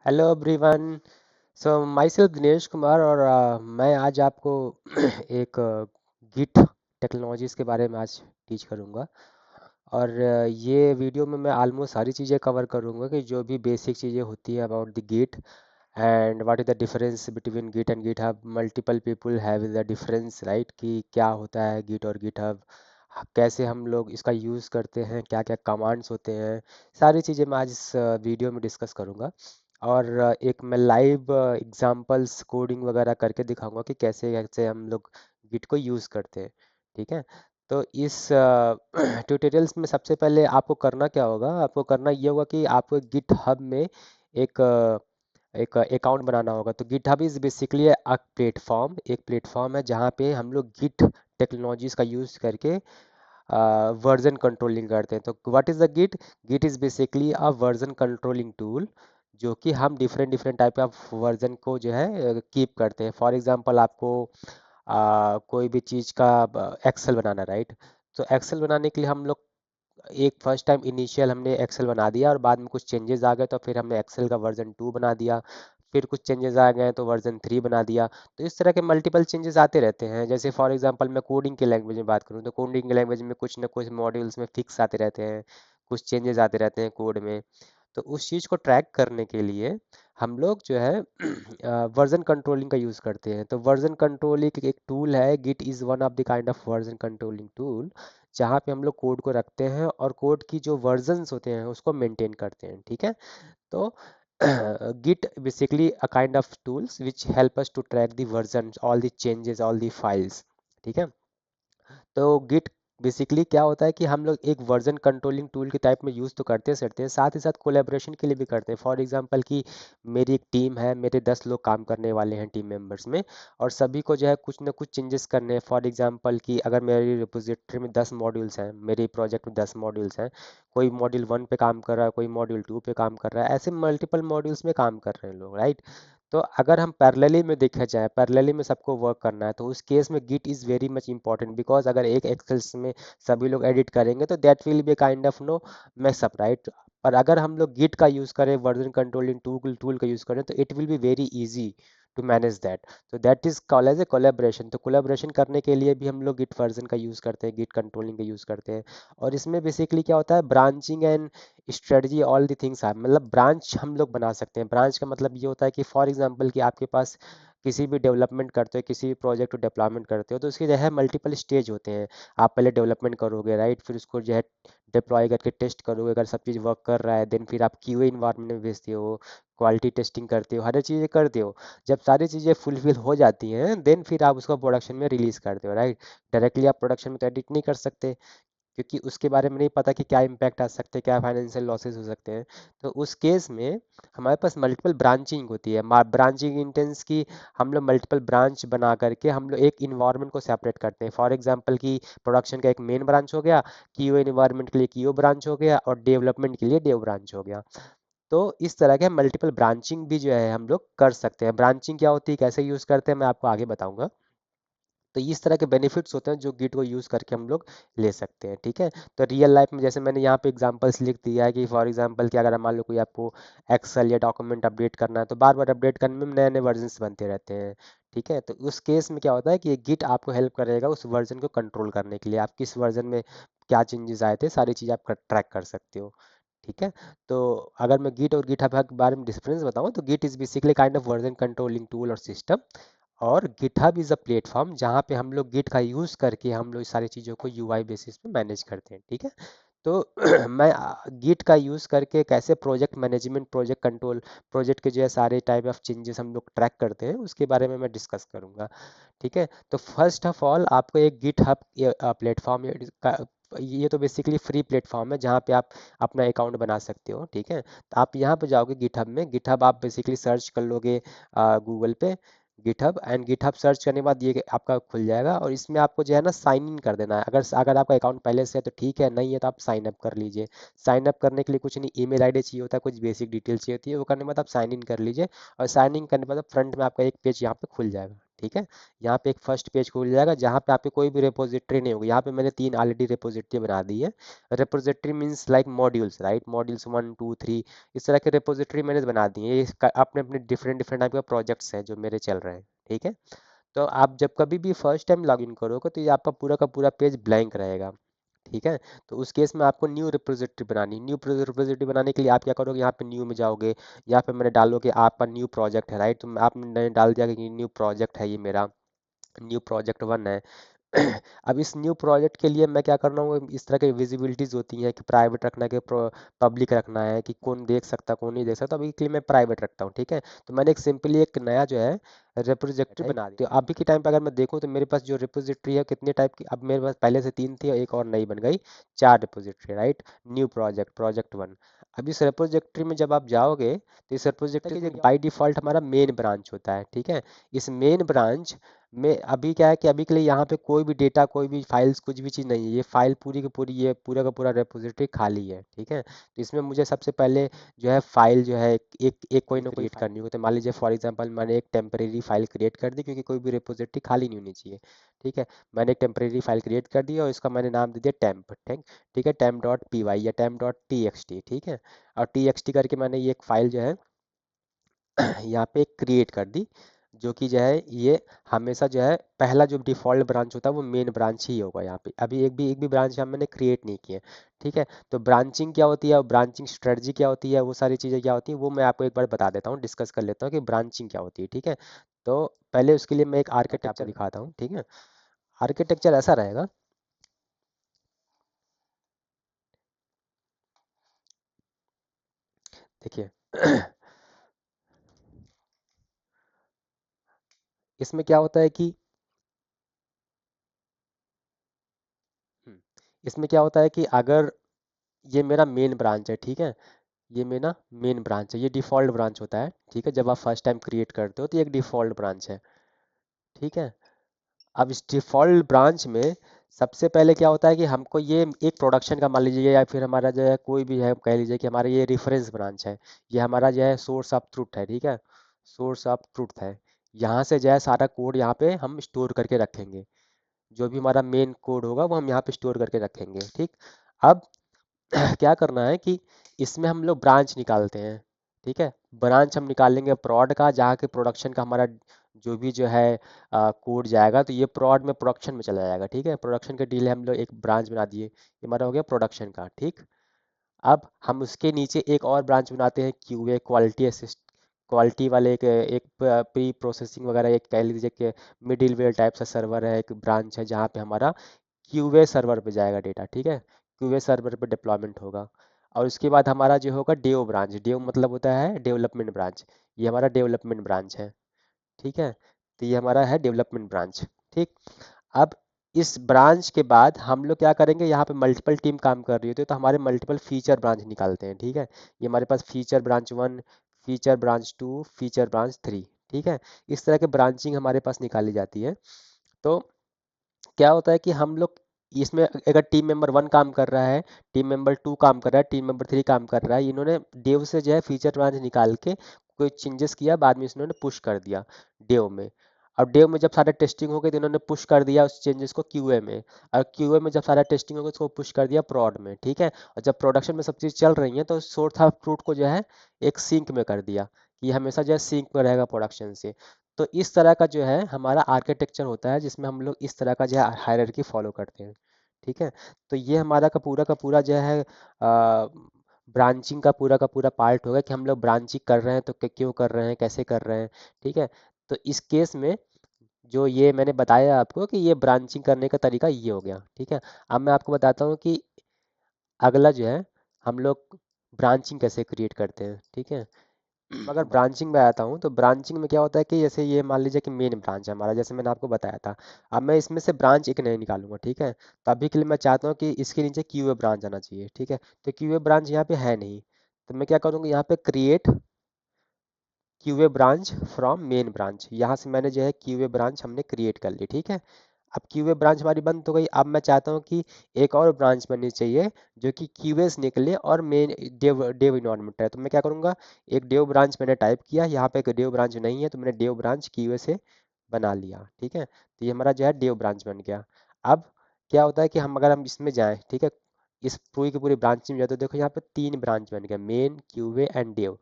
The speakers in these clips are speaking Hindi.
Hello everyone. So my self Dinesh Kumar और मैं आज आपको एक गिट टेक्नोलॉजीज़ के बारे में आज टीच करूँगा। और ये वीडियो में मैं ऑलमोस्ट सारी चीज़ें कवर करूँगा कि जो भी बेसिक चीज़ें होती है about the git and what is the difference between git and GitHub. Multiple people have the difference right कि क्या होता है गिट और गिटहब, कैसे हम लोग इसका यूज़ करते हैं, क्या क्या कमांड्स होते हैं। सारी चीज़ें मैं आज इस वीडियो में डिस्कस करूँगा। और एक मैं लाइव एग्जांपल्स कोडिंग वगैरह करके दिखाऊंगा कि कैसे कैसे हम लोग गिट को यूज़ करते हैं। ठीक है। तो इस ट्यूटोरियल्स में सबसे पहले आपको करना क्या होगा, आपको करना ये होगा कि आपको गिट हब में एक एक अकाउंट बनाना होगा। तो गिट हब इज़ बेसिकली एक प्लेटफॉर्म है जहाँ पे हम लोग गिट टेक्नोलॉजीज का यूज़ करके वर्जन कंट्रोलिंग करते हैं। तो what is the git? Git is basically a version controlling tool जो कि हम different different type of version को जो है कीप करते हैं। फॉर एग्जांपल आपको कोई भी चीज़ का एक्सेल बनाना, राइट? तो एक्सेल बनाने के लिए हम लोग एक फर्स्ट टाइम इनिशियल हमने एक्सेल बना दिया और बाद में कुछ चेंजेस आ गए तो फिर हमने एक्सेल का वर्जन 2 बना दिया। फिर कुछ चेंजेस आ गए तो वर्जन 3 बना दिया। तो इस तरह के मल्टीपल चेंजेस आते रहते हैं। जैसे फॉर एग्जांपल मैं कोडिंग के लैंग्वेज में बात करूँ तो कोडिंग के लैंग्वेज में कुछ ना कुछ मॉड्यूल्स में फिक्स आते रहते हैं, कुछ चेंजेस आते रहते हैं कोड में। तो उस चीज़ को ट्रैक करने के लिए हम लोग जो है वर्जन कंट्रोलिंग का यूज़ करते हैं। तो वर्जन कंट्रोलिंग एक टूल है, git is one of the kind of version controlling tool जहाँ पे हम लोग कोड को रखते हैं और कोड की जो वर्जन्स होते हैं उसको मेंटेन करते हैं। ठीक है। तो git basically a kind of tools which help us to track the versions, all the changes, all the files। ठीक है। तो गिट बेसिकली क्या होता है कि हम लोग एक वर्जन कंट्रोलिंग टूल के टाइप में यूज़ तो करते हैं, साथ ही साथ कोलेब्रेशन के लिए भी करते हैं। फॉर एग्जांपल कि मेरी एक टीम है, मेरे 10 लोग काम करने वाले हैं टीम मेंबर्स में, और सभी को जो है कुछ ना कुछ चेंजेस करने हैं। फॉर एग्जांपल कि अगर मेरी रिपोजिटरी में 10 मॉड्यूल्स हैं, मेरे प्रोजेक्ट में 10 मॉड्यूल्स हैं, कोई मॉड्यूल 1 पे काम कर रहा है, कोई मॉड्यूल 2 पे काम कर रहा है, ऐसे मल्टीपल मॉड्यूल्स में काम कर रहे हैं लोग, राइट? तो अगर हम पैरेलली में देखा जाए, पैरेलली में सबको वर्क करना है, तो उस केस में git is very much important. Because अगर एक एक्सेल्स में सभी लोग एडिट करेंगे तो that will be kind of no mess up, right? और अगर हम लोग गिट का यूज़ करें, वर्जन कंट्रोलिंग टूल का यूज़ करें, तो it will be very easy to manage that. तो that is called as a collaboration. तो कोलेब्रेशन करने के लिए भी हम लोग गिट वर्जन का यूज़ करते हैं, गिट कंट्रोलिंग का यूज़ करते हैं। और इसमें बेसिकली क्या होता है, branching and strategy all the things are, मतलब ब्रांच हम लोग बना सकते हैं। ब्रांच का मतलब ये होता है कि फॉर एग्जांपल कि आपके पास किसी भी डेवलपमेंट करते हो, किसी भी प्रोजेक्ट को डिप्लॉयमेंट करते हो, तो उसके जो है मल्टीपल स्टेज होते हैं। आप पहले डेवलपमेंट करोगे, राइट? फिर उसको जो है डिप्लॉय करके टेस्ट करोगे, अगर सब चीज़ वर्क कर रहा है देन फिर आप क्यूए इन्वायरमेंट में भेजते हो, क्वालिटी टेस्टिंग करते हो, हर एक चीज़ें करते हो। जब सारी चीज़ें फुलफिल हो जाती हैं देन फिर आप उसको प्रोडक्शन में रिलीज़ करते हो, राइट? डायरेक्टली आप प्रोडक्शन में तो एडिट नहीं कर सकते, क्योंकि उसके बारे में नहीं पता कि क्या इम्पैक्ट आ सकते हैं, क्या फाइनेंशियल लॉसेस हो सकते हैं। तो उस केस में हमारे पास मल्टीपल ब्रांचिंग होती है। ब्रांचिंग इंटेंस की हम लोग मल्टीपल ब्रांच बना करके हम लोग एक इन्वायरमेंट को सेपरेट करते हैं। फॉर एग्जांपल कि प्रोडक्शन का एक मेन ब्रांच हो गया, क्यूओ इन्वायरमेंट के लिए क्यूओ ब्रांच हो गया, और डेवलपमेंट के लिए डेव ब्रांच हो गया। तो इस तरह के मल्टीपल ब्रांचिंग भी जो है हम लोग कर सकते हैं। ब्रांचिंग क्या होती है, कैसे यूज़ करते हैं, मैं आपको आगे बताऊंगा। तो इस तरह के बेनिफिट्स होते हैं जो गिट को यूज़ करके हम लोग ले सकते हैं। ठीक है। तो रियल लाइफ में जैसे मैंने यहाँ पे एग्जांपल्स लिख दिया है कि फॉर एग्जांपल कि अगर मान लो कोई आपको एक्सेल या डॉक्यूमेंट अपडेट करना है, तो बार बार अपडेट करने में नए नए वर्जन्स बनते रहते हैं। ठीक है। तो उस केस में क्या होता है कि ये गिट आपको हेल्प करेगा उस वर्जन को कंट्रोल करने के लिए। आप किस वर्जन में क्या चेंजेस आए थे, सारी चीज़ आप ट्रैक कर सकते हो। ठीक है। तो अगर मैं गिट और गिटहब के बारे में डिफरेंस बताऊं, तो git is basically kind of version controlling tool और सिस्टम, और गिटहब इज़ अ प्लेटफॉर्म जहाँ पे हम लोग गिट का यूज़ करके हम लोग इस सारी चीज़ों को यूआई बेसिस पे मैनेज करते हैं। ठीक है। तो मैं गिट का यूज़ करके कैसे project management, project control, project के जो है सारे टाइप ऑफ चेंजेस हम लोग ट्रैक करते हैं उसके बारे में मैं डिस्कस करूँगा। ठीक है। तो फर्स्ट ऑफ ऑल आपको एक गिटहब प्लेटफॉर्म ये तो बेसिकली फ्री प्लेटफॉर्म है जहाँ पे आप अपना अकाउंट बना सकते हो। ठीक है। तो आप यहाँ पे जाओगे गिटहब में, गिटहब आप बेसिकली सर्च कर लोगे गूगल पे गिटहब, एंड गिटहब सर्च करने के बाद ये आपका खुल जाएगा। और इसमें आपको जो है ना साइन इन कर देना है। अगर अगर आपका अकाउंट पहले से है तो ठीक है, नहीं है तो आप साइन अप कर लीजिए। साइन अप करने के लिए कुछ नहीं, ईमेल आईडी चाहिए होता है, कुछ बेसिक डिटेल चाहिए होती है, वो करने के बाद आप साइन इन कर लीजिए। और साइन इन करने के बाद फ्रंट में आपका एक पेज यहाँ पे खुल जाएगा। ठीक है। यहाँ पे एक फर्स्ट पेज खुल जाएगा जहाँ पे आपके कोई भी रिपोजिटरी नहीं होगी। यहाँ पे मैंने 3 ऑलरेडी रिपोजिटरी बना दी है। Repository means like modules, right, modules 1 2 3 इस तरह के रिपोजिटरी मैंने बना दी है। ये अपने अपने डिफरेंट डिफरेंट टाइप के प्रोजेक्ट्स हैं जो मेरे चल रहे हैं, ठीक है। तो आप जब कभी भी फर्स्ट टाइम लॉगिन करोगे तो ये आपका पूरा का पूरा पेज ब्लैंक रहेगा, ठीक है। तो उस केस में आपको न्यू रिपोजिटरी बनानी, न्यू रिपोजिटरी बनाने के लिए आप क्या करोगे, यहाँ पे न्यू में जाओगे। यहाँ पे मैंने डालोगे आपका न्यू प्रोजेक्ट है, राइट, तो आपने डाल दिया कि न्यू प्रोजेक्ट है, ये मेरा न्यू प्रोजेक्ट 1 है। अब इस न्यू प्रोजेक्ट के लिए मैं क्या करना हूँ, इस तरह की विजिबिलिटीज होती हैं कि प्राइवेट रखना है कि पब्लिक रखना है, कि कौन देख सकता कौन नहीं देख सकता। अभी के लिए मैं प्राइवेट रखता हूँ, ठीक है। तो मैंने एक सिंपली एक नया जो है रिपोजिटरी बना दिया। तो अभी के टाइम पे अगर मैं देखूँ तो मेरे पास जो रिपोजिटरी है कितने टाइप की, अब मेरे पास पहले से 3 थी और एक और नई बन गई, 4 repository, right. New project, project 1। अब इस रिपोजिटरी में जब आप जाओगे तो इस रिपोजिटरी के बाय डिफॉल्ट हमारा मेन ब्रांच होता है, ठीक है। इस मेन ब्रांच में अभी क्या है कि अभी के लिए यहाँ पे कोई भी डेटा, कोई भी फाइल्स, कुछ भी चीज़ नहीं है। ये फाइल पूरी की पूरी, ये पूरा का पूरा रेपोजिटरी खाली है, ठीक है। तो इसमें मुझे सबसे पहले जो है फाइल जो है एक कोई ना कोई क्रिएट करनी हो। तो मान लीजिए फॉर एग्जांपल मैंने एक टेम्परेरी फाइल क्रिएट कर दी, क्योंकि कोई भी रेपोजिटरी खाली नहीं होनी चाहिए, ठीक है। मैंने एक टेम्परेरी फाइल क्रिएट कर दी और इसका मैंने नाम दे दिया टेम्प, ठीक है, टेम्प डॉट पी वाई या temp dot T x T, ठीक है। और टी एक्स टी करके मैंने ये एक फाइल जो है यहाँ पे क्रिएट कर दी, जो कि जो है ये हमेशा जो है पहला जो डिफ़ॉल्ट ब्रांच होता है वो मेन ब्रांच ही होगा। यहाँ पे अभी एक भी ब्रांच यहाँ मैंने क्रिएट नहीं की है, ठीक है। तो ब्रांचिंग क्या होती है और ब्रांचिंग स्ट्रेटजी क्या होती है, वो सारी चीज़ें क्या होती हैं वो मैं आपको एक बार बता देता हूँ, डिस्कस कर लेता हूँ कि ब्रांचिंग क्या होती है, ठीक है। तो पहले उसके लिए मैं एक आर्किटेक्चर दिखाता हूँ, ठीक है। आर्किटेक्चर ऐसा रहेगा, देखिए। इसमें क्या होता है कि हम्म, इसमें क्या होता है कि अगर ये मेरा मेन ब्रांच है, ठीक है, ये मेरा मेन ब्रांच है, ये डिफ़ॉल्ट ब्रांच होता है, ठीक है। जब आप फर्स्ट टाइम क्रिएट करते हो तो ये एक डिफ़ॉल्ट ब्रांच है, ठीक है। अब इस डिफ़ॉल्ट ब्रांच में सबसे पहले क्या होता है कि हमको ये एक प्रोडक्शन का मान लीजिए, या फिर हमारा जो है कोई भी है, कह लीजिए कि हमारा ये रेफरेंस ब्रांच है, ये हमारा जो है सोर्स ऑफ ट्रुथ है, ठीक है, सोर्स ऑफ ट्रुथ है। यहाँ से जो है सारा कोड यहाँ पे हम स्टोर करके रखेंगे, जो भी हमारा मेन कोड होगा वो हम यहाँ पे स्टोर करके रखेंगे, ठीक। अब क्या करना है कि इसमें हम लोग ब्रांच निकालते हैं, ठीक है। ब्रांच हम निकालेंगे प्रोड का, जहाँ के प्रोडक्शन का हमारा जो भी जो है कोड जाएगा, तो ये प्रोड में प्रोडक्शन में चला जाएगा, ठीक है। प्रोडक्शन के डील हम लोग एक ब्रांच बना दिए, ये हमारा हो गया प्रोडक्शन का, ठीक। अब हम उसके नीचे एक और ब्रांच बनाते हैं क्यूए, क्वालिटी असिस्ट, क्वालिटी वाले एक प्री प्रोसेसिंग वगैरह, एक कह लीजिए कि मिडिल वेयर टाइप सा सर्वर है, एक ब्रांच है जहाँ पे हमारा क्यूए सर्वर पे जाएगा डेटा, ठीक है। क्यूए सर्वर पे डिप्लॉयमेंट होगा। और उसके बाद हमारा जो होगा डेव ब्रांच, डेव मतलब होता है डेवलपमेंट ब्रांच, ये हमारा डेवलपमेंट ब्रांच है, ठीक है। तो ये हमारा है डेवलपमेंट ब्रांच, ठीक। अब इस ब्रांच के बाद हम लोग क्या करेंगे, यहाँ पे मल्टीपल टीम काम कर रही होती है तो हमारे मल्टीपल फीचर ब्रांच निकालते हैं, ठीक है। ये हमारे पास feature branch 1, feature branch 2, feature branch 3, ठीक है। इस तरह के ब्रांचिंग हमारे पास निकाली जाती है। तो क्या होता है कि हम लोग इसमें अगर टीम मेंबर 1 काम कर रहा है, टीम मेंबर 2 काम कर रहा है, टीम मेंबर 3 काम कर रहा है, इन्होंने डेव से जो है फीचर ब्रांच निकाल के कोई चेंजेस किया, बाद में इन्होंने पुश कर दिया डेव में। अब डेव में जब सारा टेस्टिंग हो गई तो इन्होंने पुश कर दिया उस चेंजेस को क्यूए में, और क्यूए में जब सारा टेस्टिंग हो गया उसको पुश कर दिया प्रोड में, ठीक है। और जब प्रोडक्शन में सब चीज़ चल रही है तो सोर्स ऑफ ट्रूथ को जो है एक सिंक में कर दिया, कि हमेशा जो है सिंक में रहेगा प्रोडक्शन से। तो इस तरह का जो है हमारा आर्किटेक्चर होता है, जिसमें हम लोग इस तरह का जो है हायरार्की फॉलो करते हैं, ठीक है। तो ये हमारा का पूरा जो है ब्रांचिंग का पूरा पार्ट होगा कि हम लोग ब्रांचिंग कर रहे हैं तो क्यों कर रहे हैं, कैसे कर रहे हैं, ठीक है। तो इस केस में जो ये मैंने बताया आपको कि ये ब्रांचिंग करने का तरीका ये हो गया, ठीक है। अब मैं आपको बताता हूँ कि अगला जो है हम लोग ब्रांचिंग कैसे क्रिएट करते हैं, ठीक है। अगर ब्रांचिंग में आता हूँ तो ब्रांचिंग में क्या होता है कि जैसे ये मान लीजिए कि मेन ब्रांच है हमारा, जैसे मैंने आपको बताया था। अब मैं इसमें से ब्रांच एक नहीं निकालूंगा, ठीक है। तो अभी के लिए मैं चाहता हूँ कि इसके नीचे क्यूए ब्रांच आना चाहिए, ठीक है। तो क्यूए ब्रांच यहाँ पे है नहीं, तो मैं क्या करूँगा, यहाँ पे create QA branch from main branch, यहाँ से मैंने जो है क्यूए ब्रांच हमने क्रिएट कर ली, ठीक है। अब क्यूए ब्रांच हमारी बंद हो गई। अब मैं चाहता हूँ कि एक और ब्रांच बननी चाहिए जो कि क्यूए से निकले और मेन डेव डेव इन्वायरमेंट है। तो मैं क्या करूँगा, एक डेव ब्रांच मैंने टाइप किया, यहाँ पे एक डेव ब्रांच नहीं है तो मैंने डेव ब्रांच क्यूए से बना लिया, ठीक है। तो ये हमारा जो है डेव ब्रांच बन गया। अब क्या होता है कि हम अगर हम इसमें जाएं, ठीक है, इस पूरी की पूरी ब्रांच में जाए तो देखो यहाँ पे 3 ब्रांच बन गए, मेन, क्यूए एंड डेव।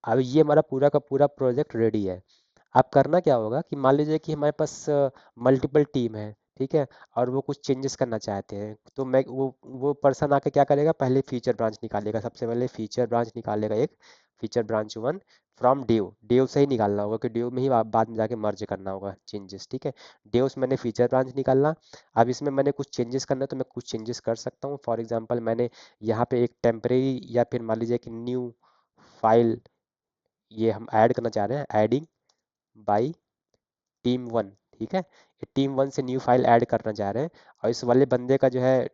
अब ये हमारा पूरा का पूरा प्रोजेक्ट रेडी है। अब करना क्या होगा कि मान लीजिए कि हमारे पास मल्टीपल टीम है, ठीक है, और वो कुछ चेंजेस करना चाहते हैं, तो मैं वो पर्सन आके क्या करेगा, पहले फीचर ब्रांच निकालेगा, सबसे पहले फीचर ब्रांच निकालेगा, एक feature branch one from dev, dev से ही निकालना होगा कि डेव में ही बाद में जाके मर्ज करना होगा चेंजेस, ठीक है। डेव से मैंने फीचर ब्रांच निकालना। अब इसमें मैंने कुछ चेंजेस करना है तो मैं कुछ चेंजेस कर सकता हूँ। फॉर एग्जांपल मैंने यहाँ पे एक टेम्परेरी या फिर मान लीजिए कि न्यू फाइल ये हम ऐड करना चाह रहे हैं, एडिंग बाई टीम वन, ठीक है, ये टीम वन से न्यू फाइल ऐड करना चाह रहे हैं। और इस वाले बंदे का जो है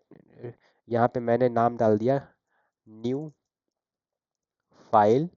यहाँ पे मैंने नाम डाल दिया new file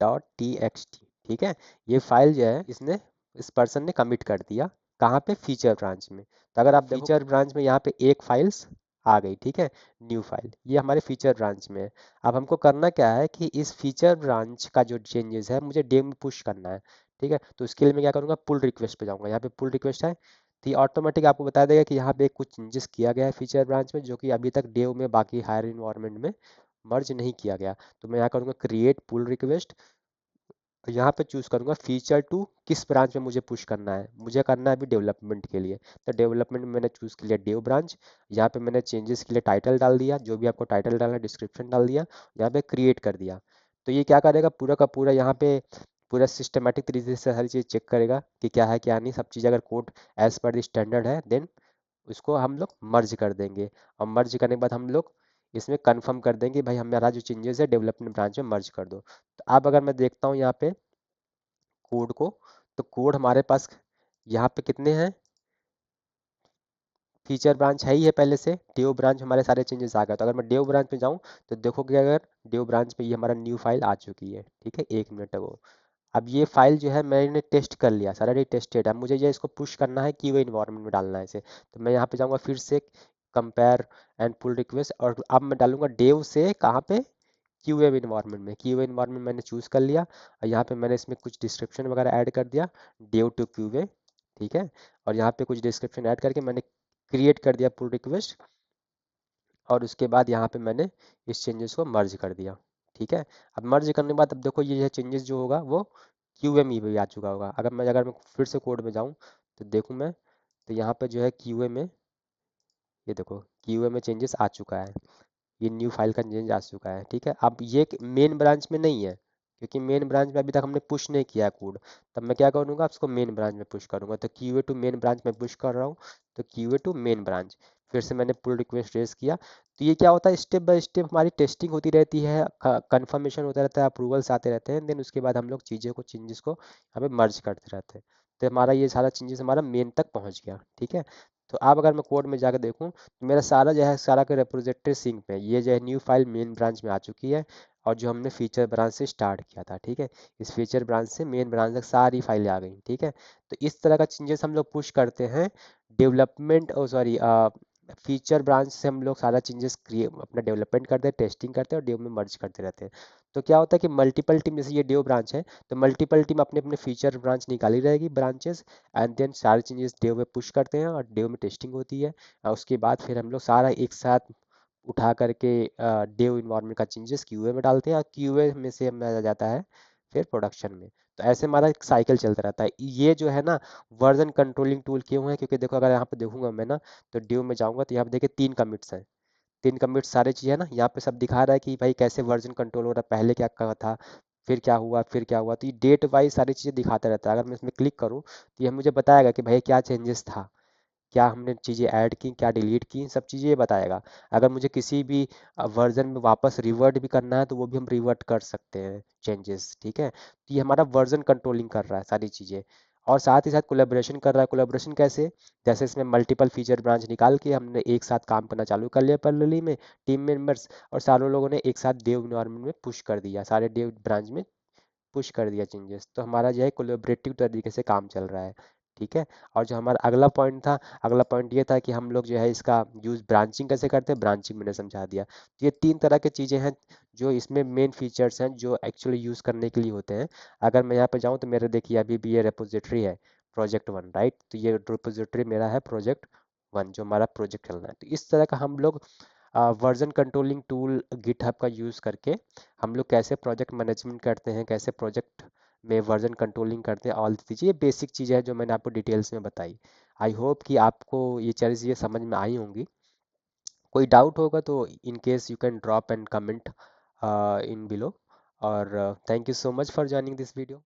dot T x T, ठीक है। ये फाइल जो है इसने इस पर्सन ने कमिट कर दिया, कहाँ पे, फीचर ब्रांच में। तो अगर आप देखो फीचर ब्रांच में यहाँ पे एक फाइल्स आ गई, ठीक है, न्यू फाइल, ये हमारे फीचर ब्रांच में है। अब हमको करना क्या है कि इस फीचर ब्रांच का जो चेंजेस है मुझे डेव में पुश करना है, ठीक है। तो उसके लिए मैं क्या करूँगा, पुल रिक्वेस्ट पे जाऊँगा, यहाँ पे पुल रिक्वेस्ट है, तो ये ऑटोमेटिक आपको बता देगा कि यहाँ पे कुछ चेंजेस किया गया है फीचर ब्रांच में, जो कि अभी तक डेव में बाकी हायर इन्वायरमेंट में मर्ज नहीं किया गया। तो मैं यहाँ करूँगा क्रिएट पुल रिक्वेस्ट, यहाँ पे चूज करूंगा फीचर टू किस ब्रांच में मुझे पुश करना है, मुझे करना है अभी डेवलपमेंट के लिए। तो डेवलपमेंट में मैंने चूज किया डेव ब्रांच। यहाँ पे मैंने चेंजेस के लिए टाइटल डाल दिया, जो भी आपको टाइटल डालना है, डिस्क्रिप्शन डाल दिया, यहाँ पे क्रिएट कर दिया। तो ये क्या करेगा, पूरा का पूरा यहाँ पे पूरा सिस्टमेटिक तरीके से हर चीज़ चेक करेगा कि क्या है क्या नहीं, सब चीज़ अगर code as per the standard है देन उसको हम लोग मर्ज कर देंगे। और मर्ज करने के बाद हम लोग इसमें कंफर्म कर देंगे भाई हमारा जो चेंजेस है डेवलपमेंट ब्रांच में मर्ज कर दो। तो अब अगर मैं देखता हूँ यहाँ पे कोड को, तो कोड हमारे पास यहाँ पे कितने हैं, फीचर ब्रांच है ही है पहले से, डेव ब्रांच हमारे सारे चेंजेस आ गए। तो अगर मैं डेव ब्रांच में जाऊँ तो देखोगे अगर डेव ब्रांच में ये हमारा न्यू फाइल आ चुकी है, ठीक है, 1 मिनट अगो। अब ये फाइल जो है मैंने टेस्ट कर लिया, सारा डे टेस्टेड है, मुझे ये इसको पुश करना है कि वो इन्वायरमेंट में डालना है इसे। तो मैं यहाँ पे जाऊँगा फिर से कंपेयर एंड पुल रिक्वेस्ट, और अब मैं डालूंगा डेव से कहाँ पे, क्यूए इन्वायरमेंट में। क्यूए इन्वायरमेंट मैंने चूज़ कर लिया, और यहाँ पे मैंने इसमें कुछ डिस्क्रिप्शन वगैरह ऐड कर दिया, डेव टू क्यूए, ठीक है। और यहाँ पे कुछ डिस्क्रिप्शन ऐड करके मैंने क्रिएट कर दिया पुल रिक्वेस्ट, और उसके बाद यहाँ पे मैंने इस चेंजेस को मर्ज कर दिया, ठीक है। अब मर्ज करने के बाद अब देखो ये चेंजेस जो होगा वो क्यू एम ई पे भी आ चुका होगा। अगर मैं फिर से कोड में जाऊँ तो देखूँ मैं, तो यहाँ पे जो है क्यू ए में, ये देखो क्यू ए में चेंजेस आ चुका है, ये न्यू फाइल का चेंज आ चुका है, ठीक है। अब ये मेन ब्रांच में नहीं है, क्योंकि मेन ब्रांच में अभी तक हमने पुश नहीं किया है कोड। तब मैं क्या करूँगा, उसको मेन ब्रांच में पुश करूँगा। तो क्यू टू मेन ब्रांच में पुश कर रहा हूँ, तो क्यू टू मेन ब्रांच, फिर से मैंने पुल रिक्वेस्ट रेज किया। तो ये क्या होता है, स्टेप बाय स्टेप हमारी टेस्टिंग होती रहती है, कंफर्मेशन होता रहता है, अप्रूवल्स आते रहते हैं, देन उसके बाद हम लोग चीज़ों को चेंजेस को यहाँ पे मर्ज करते रहते हैं। तो हमारा ये सारा चेंजेस हमारा मेन तक पहुँच गया, ठीक है। तो अब अगर मैं कोड में जाकर देखूँ, मेरा सारा जो है सारा का रिपोजिटरी सिंक पे, ये जो है न्यू फाइल मेन ब्रांच में आ चुकी है, और जो हमने फीचर ब्रांच से स्टार्ट किया था, ठीक है, इस फीचर ब्रांच से मेन ब्रांच तक सारी फाइलें आ गई, ठीक है। तो इस तरह का चेंजेस हम लोग पुश करते हैं डेवलपमेंट, ओ सॉरी, फीचर ब्रांच से हम लोग सारा चेंजेस क्रिएट अपना डेवलपमेंट करते हैं, टेस्टिंग करते हैं, और डेव में मर्ज करते रहते हैं। तो क्या होता है कि मल्टीपल टीम, जैसे ये डेव ब्रांच है, तो मल्टीपल टीम अपने अपने फीचर ब्रांच निकाली रहेगी, ब्रांचेस, एंड देन सारे चेंजेस डेव में पुश करते हैं और डेव में टेस्टिंग होती है। और उसके बाद फिर हम लोग सारा एक साथ उठा करके डेव इन्वायरमेंट का चेंजेस क्यूए में डालते हैं, और क्यूए में से हमें आ जाता है फिर प्रोडक्शन में। तो ऐसे हमारा एक साइकिल चलता रहता है। ये जो है ना वर्जन कंट्रोलिंग टूल क्यों है, क्योंकि देखो अगर यहाँ पे देखूंगा मैं ना, तो डेव में जाऊंगा तो यहाँ पे देखिए 3 कमिट्स हैं, 3 कमिट्स सारी चीज़ें ना यहाँ पे सब दिखा रहा है कि भाई कैसे वर्जन कंट्रोल हो रहा है, पहले क्या कहा था, फिर क्या हुआ, फिर क्या हुआ। तो ये डेट वाइज सारी चीज़ें दिखाता रहता है। अगर मैं इसमें क्लिक करूँ तो ये मुझे बताएगा कि भाई क्या चेंजेस था, क्या हमने चीज़ें ऐड की, क्या डिलीट की, सब चीज़ें ये बताएगा। अगर मुझे किसी भी वर्जन में वापस रिवर्ट भी करना है तो वो भी हम रिवर्ट कर सकते हैं चेंजेस, ठीक है। तो ये हमारा वर्जन कंट्रोलिंग कर रहा है सारी चीज़ें, और साथ ही साथ कोलेब्रेशन कर रहा है। कोलेब्रेशन कैसे, जैसे इसमें मल्टीपल फीचर ब्रांच निकाल के हमने एक साथ काम करना चालू कर लिया पैरेलली में, टीम मेंबर्स, और सारों लोगों ने एक साथ डेव इन्वायरमेंट में पुश कर दिया, सारे डेव ब्रांच में पुश कर दिया चेंजेस। तो हमारा जो है कोलेबरेटिव तरीके से काम चल रहा है, ठीक है। और जो हमारा अगला पॉइंट था, अगला पॉइंट ये था कि हम लोग जो है इसका यूज़ ब्रांचिंग कैसे करते हैं, ब्रांचिंग मैंने समझा दिया। तो ये तीन तरह की चीज़ें हैं जो इसमें मेन फीचर्स हैं जो एक्चुअली यूज़ करने के लिए होते हैं। अगर मैं यहाँ पे जाऊँ तो मेरे देखिए अभी भी ये रेपोजिटरी है प्रोजेक्ट वन, राइट। तो ये रेपोजिटरी मेरा है प्रोजेक्ट वन, जो हमारा प्रोजेक्ट चल रहा है। तो इस तरह का हम लोग वर्जन कंट्रोलिंग टूल गिटहब का यूज़ करके हम लोग कैसे प्रोजेक्ट मैनेजमेंट करते हैं, कैसे प्रोजेक्ट में वर्जन कंट्रोलिंग करते हैं, ऑल चीज़ें, ये बेसिक चीज़ें हैं जो मैंने आपको डिटेल्स में बताई। आई होप कि आपको ये चीज़ें समझ में आई होंगी। कोई डाउट होगा तो in case you can drop and comment in below. और thank you so much for joining this video.